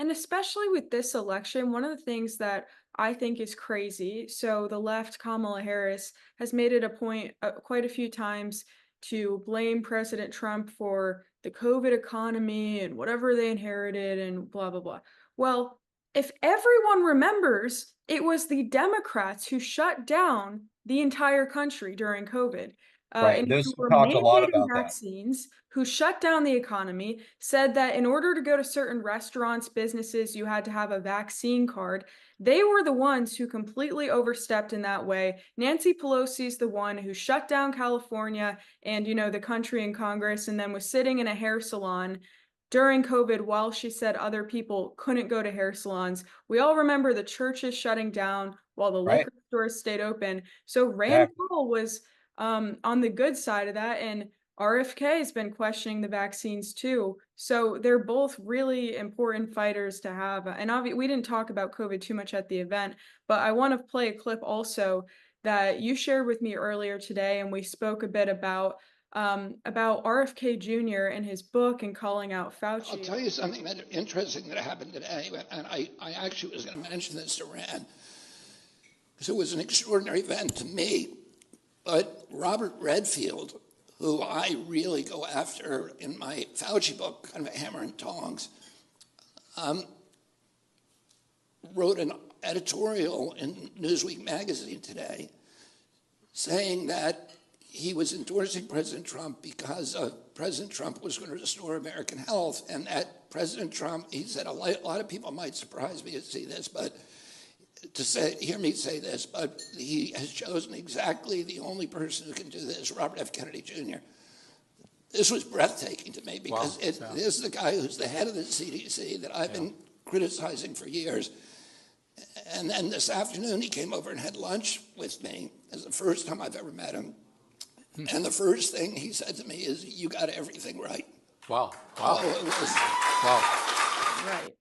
And especially with this election, one of the things that I think is crazy. So the left, Kamala Harris, has made it a point quite a few times to blame President Trump for the COVID economy and whatever they inherited and blah, blah, blah. Well, if everyone remembers, it was the Democrats who shut down the entire country during COVID. Right. And There's who were talked a lot mandating about that. vaccines, who shut down the economy, said that in order to go to certain restaurants, businesses, you had to have a vaccine card. They were the ones who completely overstepped in that way. Nancy Pelosi is the one who shut down California and, the country in Congress and then was sitting in a hair salon during COVID while she said other people couldn't go to hair salons. We all remember the churches shutting down while the Right. liquor stores stayed open. So Rand Exactly. Paul was on the good side of that, and RFK has been questioning the vaccines too. So they're both really important fighters to have. And obviously, we didn't talk about COVID too much at the event, but I want to play a clip also that you shared with me earlier today, and we spoke a bit about RFK Jr. and his book and calling out I'll Fauci. tell you something that interesting that happened today, and I actually was going to mention this to Rand, because it was an extraordinary event to me. But Robert Redfield, who I really go after in my Fauci book, kind of a hammer and tongs, wrote an editorial in Newsweek magazine today saying that he was endorsing President Trump because President Trump was going to restore American health, and that President Trump, he said, a lot of people might surprise me to see this, but hear me say this, but he has chosen exactly the only person who can do this, Robert F. Kennedy Jr. This was breathtaking to me because this is the guy who's the head of the CDC that I've been criticizing for years. And then this afternoon, he came over and had lunch with me. It's the first time I've ever met him. And the first thing he said to me is, "You got everything right." Wow. Wow. Oh, it was, Wow. Right.